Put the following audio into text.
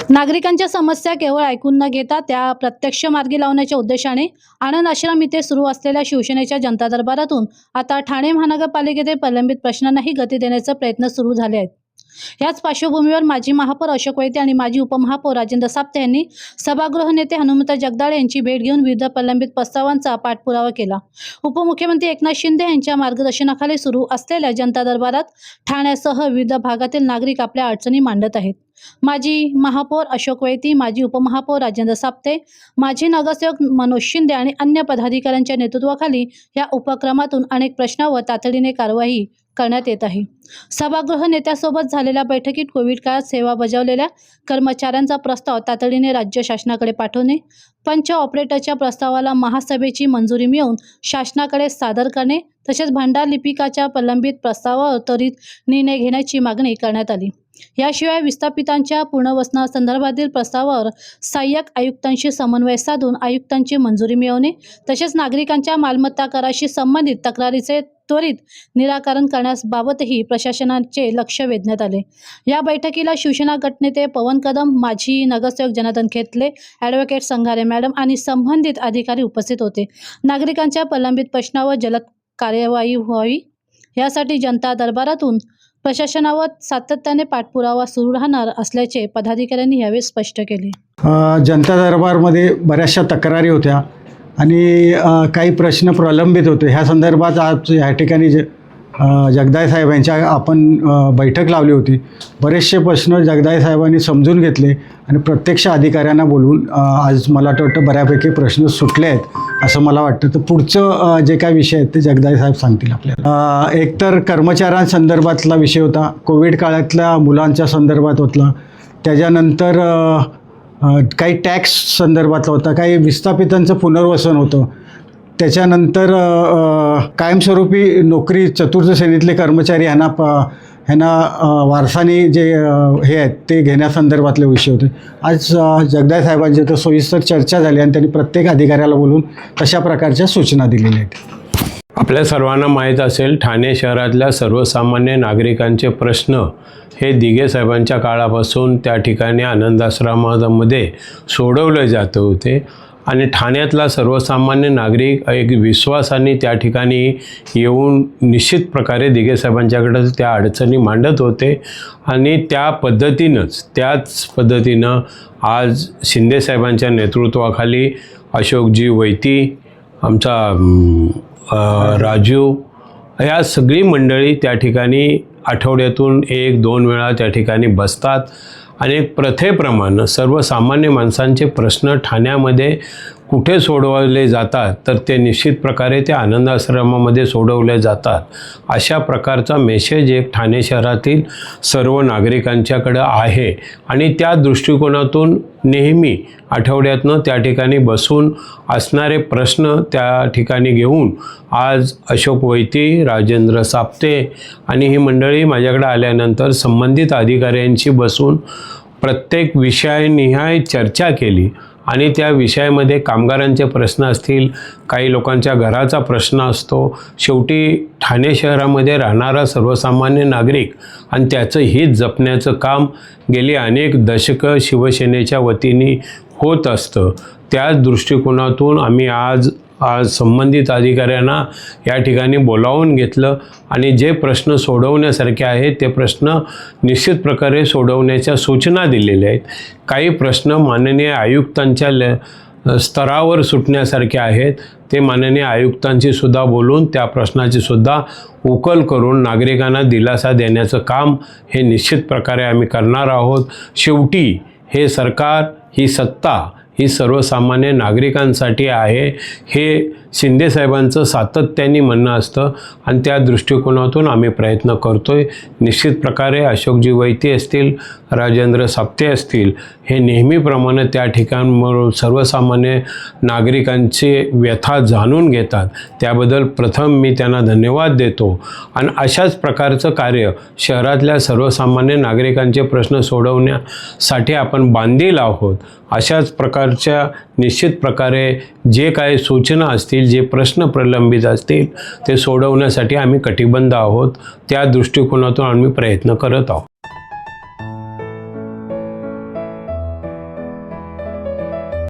नागरिकांच्या समस्या केवळ ऐकून न घेता त्या प्रत्यक्ष मार्गी लावण्याच्या उद्देशाने आनंद आश्रम येथे सुरू असलेल्या शिवसेनेच्या जनता दरबारातून आता ठाणे महानगरपालिकेतील प्रलंबित प्रश्नांनाही गती देण्याचे प्रयत्न सुरू झाले आहेत। याच पार्श्वभूमीवर माजी महापौर अशोक वैते आणि माजी उपमहापौर राजेंद्र साप्ते यांनी सभागृह नेते हनुमंत जगदाळे यांची भेट घेऊन विविध प्रलंबित प्रस्तावांचा पाठपुरावा केला। उपमुख्यमंत्री एकनाथ शिंदे यांच्या मार्गदर्शनाखाली सुरू असलेल्या जनता दरबारात ठाण्यासह विविध भागातील नागरिक आपल्या अडचणी मांडत आहेत। माजी महापौर अशोक वैते, माजी उपमहापौर राजेंद्र साप्ते, माजी नगरसेवक मनोज शिंदे आणि अन्य पदाधिकाऱ्यांच्या नेतृत्वाखाली या उपक्रमातून अनेक प्रश्नांवर तातडीने कारवाई करण्यात येत आहे। सभागृह नेत्यासोबत झालेल्या बैठकीत कोविड काळात सेवा बजावलेल्या कर्मचाऱ्यांचा प्रस्ताव तातडीने राज्य शासनाकडे पाठवणे, पंच ऑपरेटरच्या प्रस्तावाला महासभेची मंजुरी मिळवून शासनाकडे सादर करणे तसेच भांडार लिपिकाच्या प्रलंबित प्रस्तावावर त्वरित निर्णय घेण्याची मागणी करण्यात आली। याशिवाय विस्थापितांच्या पुनर्वसनासंदर्भातील प्रस्तावावर सहाय्यक आयुक्तांशी समन्वय साधून आयुक्तांची मंजुरी मिळवणे तसेच नागरिकांच्या मालमत्ता कराशी संबंधित तक्रारीचे त्वरित निराकरण करण्याबाबतही प्रशासनाचे लक्ष वेधण्यात आले। या बैठकीला शिवसेना गटनेते पवन कदम, माजी नगरसेवक जनार्दन खेतले, ॲडव्होकेट संघारे मॅडम आणि संबंधित अधिकारी उपस्थित होते। नागरिकांच्या प्रलंबित प्रश्नावर जलद कार्यवाही व्हावी यासाठी जनता दरबारातून प्रशासनावर सातत्याने पाठपुरावा सुरू राहणार असल्याचे पदाधिकाऱ्यांनी यावेळी स्पष्ट केले। जनता दरबारमध्ये बऱ्याचशा तक्रारी होत्या आणि काही प्रश्न प्रलंबित होते। ह्या संदर्भात आज या ठिकाणी जगदाळे साहेब यांच्या आपण बैठक लावली होती। बरेचसे प्रश्न जगदाळे साहेबांनी समजून घेतले आणि प्रत्यक्ष अधिकाऱ्यांना बोलवून आज मला वाटतं बऱ्यापैकी प्रश्न सुटले आहेत असं मला वाटतं। तर पुढचं जे काही विषय आहेत ते जगदाळे साहेब सांगतील आपल्याला। एकतर कर्मचाऱ्यांसंदर्भातला विषय होता, कोविड काळातल्या मुलांच्या संदर्भात होता, त्याच्यानंतर काही टॅक्स संदर्भातला होता, काही विस्थापितांचं पुनर्वसन होतं, त्याच्यानंतर कायमस्वरूपी नोकरी चतुर्थ श्रेणीतले कर्मचारी ह्यांना वारसानी जे हे आहेत ते घेण्यासंदर्भातले विषय होते। आज जगदाळे साहेबांची तर सविस्तर चर्चा झाली आणि त्यांनी प्रत्येक अधिकाऱ्याला बोलून तशा प्रकारच्या सूचना दिलेल्या आहेत। आपल्या सर्वांना माहीत असेल, ठाणे शहरातल्या सर्वसामान्य नागरिकांचे प्रश्न हे दिघे साहेबांच्या काळापासून त्या ठिकाणी आनंदाश्रमामध्ये सोडवले जात होते आणि ठाण्यातला सर्वसामान्य नागरिक एक विश्वासाने त्या ठिकाणी येऊन निश्चित प्रकारे दिघे साहेबांच्याकडे त्या अडचणी मांडत होते आणि त्याच पद्धतीनं आज शिंदे साहेबांच्या नेतृत्वाखाली अशोकजी वैती, आमचा राजू, या सगळी मंडळी त्या ठिकाणी आठवड्यातून 1-2 वेळा त्या ठिकाणी बसतात आणि प्रथेप्रमाणे सर्वसामान्य माणसांचे प्रश्न ठाण्यामध्ये कुठे सोडवले जातात तर ते निश्चित प्रकारे त्या आनंद आश्रमामध्ये सोडवले जातात। अशा प्रकारचा मेसेज एक ठाणे शहरातील सर्व नागरिकांच्याकडे आहे आणि त्या दृष्टिकोनातून नेहमी आठवड्यातनं त्या ठिकाणी बसून असणारे प्रश्न त्या ठिकाणी घेऊन आज अशोक वैते, राजेंद्र साप्ते आणि ही मंडळी माझ्याकडे आल्यानंतर संबंधित अधिकाऱ्यांशी बसून प्रत्येक विषयानिहाय चर्चा केली आणि त्या विषयामध्ये कामगारांचे प्रश्न असतील, काही लोकांच्या घराचा प्रश्न असतो, शेवटी ठाणे शहरामध्ये राहणारा सर्वसामान्य नागरिक आणि त्याचं हित जपण्याचं काम गेली अनेक दशकं शिवसेनेच्या वतीने होत असतं। त्याच दृष्टिकोनातून आम्ही आज संबंधित अधिकाऱ्यांना या ठिकाणी बोलावून घेतलं आणि जे प्रश्न सोडवण्यासारखे आहेत ते प्रश्न निश्चित प्रकारे सोडवण्याच्या सूचना दिलेल्या आहेत। काही प्रश्न माननीय आयुक्तांच्या स्तरावर सुटण्यासारखे आहेत, ते माननीय आयुक्तांशी सुद्धा बोलून त्या प्रश्नाची सुद्धा उकल करून नागरिकांना दिलासा देण्याचं काम हे निश्चित प्रकारे आम्ही करणार आहोत। शेवटी हे सरकार, ही सत्ता ही सर्वसामान्य नागरिकांसाठी आहे हे शिंदे साहेबांचं सातत्याने म्हणणं असतं आणि त्या दृष्टिकोनातून आम्ही प्रयत्न करतोय। निश्चित प्रकारे अशोकजी वैते असतील, राजेंद्र साप्ते असतील, हे नेहमीप्रमाणे त्या ठिकाणी सर्वसामान्य नागरिकांचे व्यथा जाणून घेतात, त्याबद्दल प्रथम मी त्यांना धन्यवाद देतो आणि अशाच प्रकारचं कार्य शहरातल्या सर्वसामान्य नागरिकांचे प्रश्न सोडवण्यासाठी आपण बांधील आहोत। अशाच प्रकारच्या निश्चित प्रकारे जे काही सूचना असतील, जे प्रश्न प्रलंबित असतील ते सोडवण्यासाठी आम्ही कटिबद्ध आहोत। त्या दृष्टिकोनातून आम्ही प्रयत्न करत आहोत।